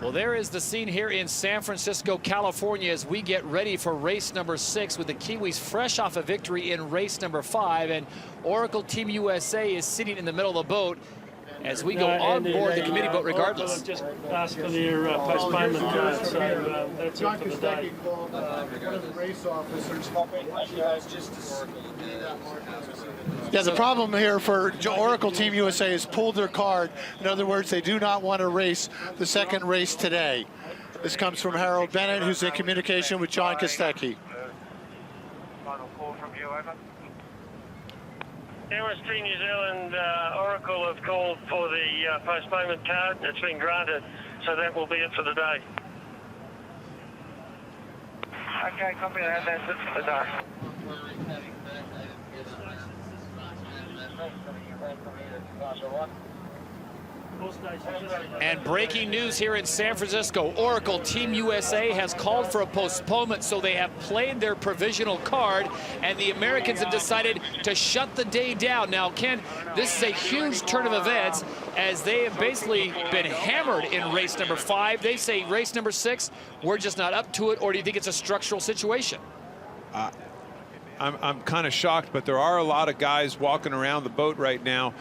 Well, there is the scene here in San Francisco, California, as we get ready for race number 6 with the Kiwis fresh off a victory in race number 5. And Oracle Team USA is sitting in the middle of the boat as we go on board the committee boat regardless. Just asked for their postponement card, so that's it for the day. One of the race officers Yeah, the problem here for Oracle Team USA is pulled their card. In other words, they do not want to race the second race today. This comes from Harold Bennett, who's in communication with John Kostecki. Final call from you, over. Emirates Team New Zealand Oracle have called for the postponement card. It's been granted, so that will be it for the day. Okay, copy that. That's it for the day. And breaking news here in San Francisco, Oracle Team USA has called for a postponement, so they have played their provisional card, and the Americans have decided to shut the day down. Now, Ken, this is a huge turn of events as they have basically been hammered in race number 5. They say race number 6, we're just not up to it, or do you think it's a structural situation? I'm kind of shocked, but there are a lot of guys walking around the boat right now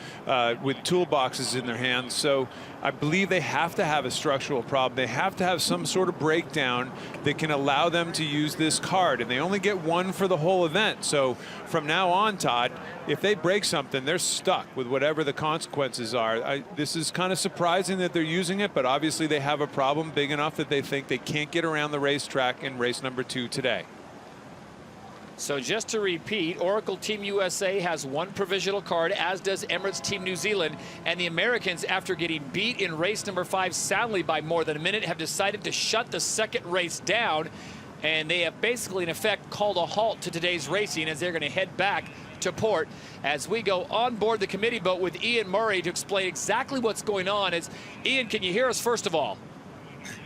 with toolboxes in their hands. So I believe they have to have a structural problem. They have to have some sort of breakdown that can allow them to use this card. And they only get one for the whole event. So from now on, Todd, if they break something, they're stuck with whatever the consequences are. This is kind of surprising that they're using it, but obviously they have a problem big enough that they think they can't get around the racetrack in race number 2 today. So just to repeat, Oracle Team USA has one provisional card, as does Emirates Team New Zealand. And the Americans, after getting beat in race number 5 soundly by more than a minute, have decided to shut the second race down. And they have basically, in effect, called a halt to today's racing as they're going to head back to port as we go on board the committee boat with Ian Murray to explain exactly what's going on. Ian, can you hear us first of all?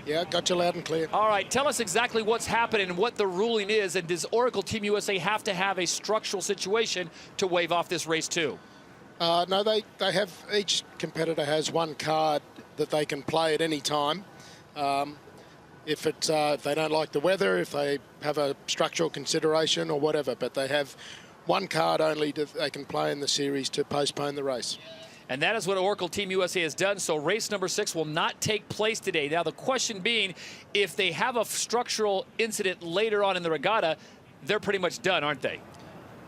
Yeah, got you loud and clear. All right, tell us exactly what's happening and what the ruling is, and does Oracle Team USA have to have a structural situation to waive off this race too? No, they have, each competitor has one card that they can play at any time. If they don't like the weather, if they have a structural consideration or whatever, but they have one card only that they can play in the series to postpone the race. And that is what Oracle Team USA has done. So race number 6 will not take place today. Now the question being, if they have a structural incident later on in the regatta, they're pretty much done, aren't they?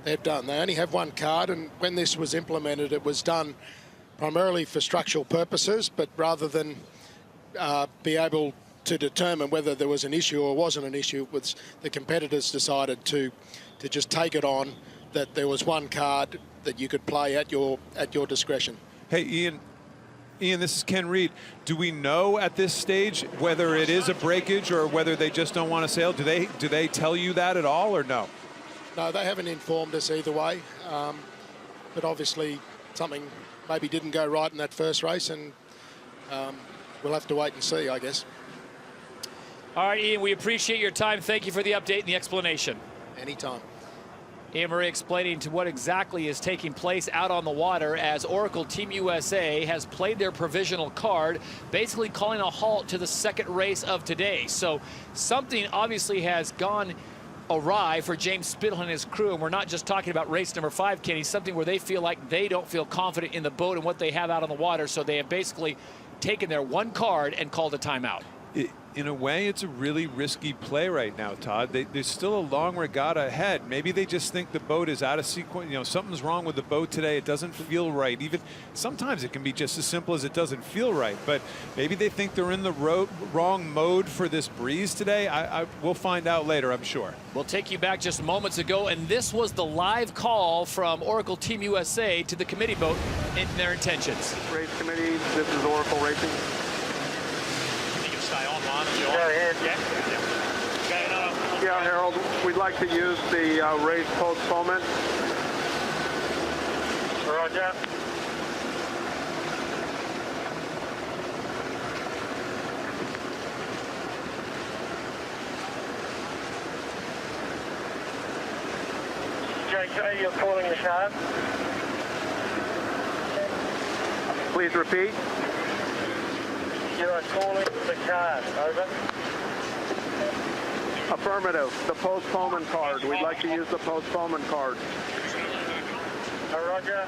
They're done. They only have one card, and when this was implemented, it was done primarily for structural purposes, but rather than be able to determine whether there was an issue or wasn't an issue, the competitors decided to just take it on that there was one card that you could play at your discretion. Hey, Ian, this is Ken Reed. Do we know at this stage whether it is a breakage or whether they just don't want to sail? Do they tell you that at all or no? No, they haven't informed us either way. But obviously something maybe didn't go right in that first race, and we'll have to wait and see, I guess. All right, Ian, we appreciate your time. Thank you for the update and the explanation. Anytime. Ian Murray explaining to what exactly is taking place out on the water as Oracle Team USA has played their provisional card, basically calling a halt to the second race of today. So something obviously has gone awry for James Spittle and his crew, and we're not just talking about race number 5, Kenny, something where they feel like they don't feel confident in the boat and what they have out on the water, so they have basically taken their one card and called a timeout. In a way, it's a really risky play right now, Todd. There's still a long regatta ahead. Maybe they just think the boat is out of sequence. You know, something's wrong with the boat today. It doesn't feel right. Even sometimes it can be just as simple as it doesn't feel right. But maybe they think they're in the wrong mode for this breeze today. We'll find out later, I'm sure. We'll take you back just moments ago, and this was the live call from Oracle Team USA to the committee boat in their intentions. Race committee, this is Oracle Racing. Stay online. Go ahead. Yeah, Harold, we'd like to use the race postponement. Roger. JK, you're calling the card. Please repeat. You are calling the card. Over. Affirmative. The postponement card. We'd like to use the postponement card. Roger.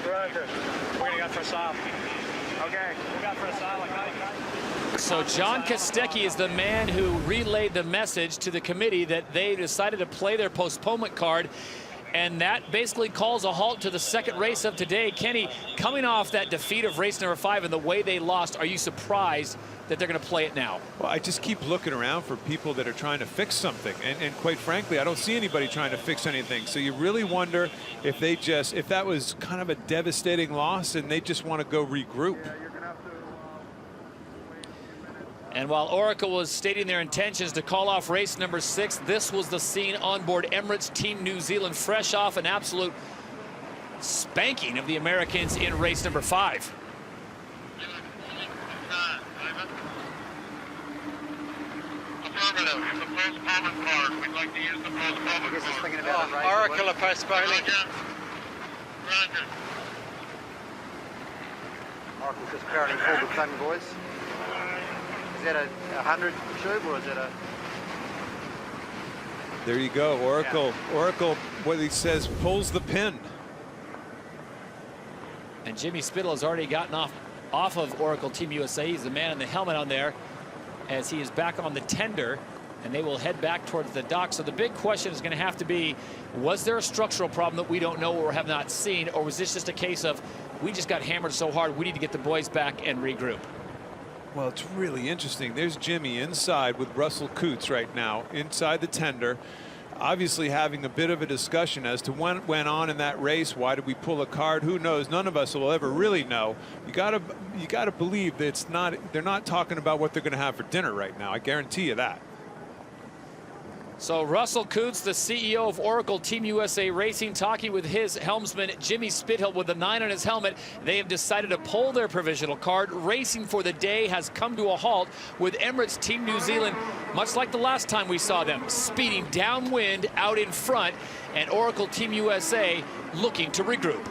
Granted. We're going to go for a sale. Okay. We got for a sale, okay? So John Kostecki is the man who relayed the message to the committee that they decided to play their postponement card, and that basically calls a halt to the second race of today. Kenny, coming off that defeat of race number 5 and the way they lost, are you surprised that they're going to play it now? Well, I just keep looking around for people that are trying to fix something, and quite frankly, I don't see anybody trying to fix anything. So you really wonder if that was kind of a devastating loss and they just want to go regroup. And while Oracle was stating their intentions to call off race number 6, this was the scene on board Emirates Team New Zealand, fresh off an absolute spanking of the Americans in race number 5. Affirmative. The postponement card. We'd like to use the postponement card. Oracle are postponing. Roger. Oracle's just currently pulled the plug, boys. Is that a 100 tube or is it a... There you go, Oracle. Yeah. Oracle, what he says, pulls the pin. And Jimmy Spittle has already gotten off of Oracle Team USA. He's the man in the helmet on there as he is back on the tender, and they will head back towards the dock. So the big question is going to have to be, was there a structural problem that we don't know or have not seen, or was this just a case of we just got hammered so hard we need to get the boys back and regroup? Well, it's really interesting. There's Jimmy inside with Russell Coots right now inside the tender, obviously having a bit of a discussion as to what went on in that race. Why did we pull a card? Who knows? None of us will ever really know. You gotta believe that they're not talking about what they're going to have for dinner right now. I guarantee you that. So Russell Coots, the CEO of Oracle Team USA Racing, talking with his helmsman Jimmy Spithill with the 9 on his helmet. They have decided to pull their provisional card. Racing for the day has come to a halt with Emirates Team New Zealand, much like the last time we saw them, speeding downwind out in front, and Oracle Team USA looking to regroup.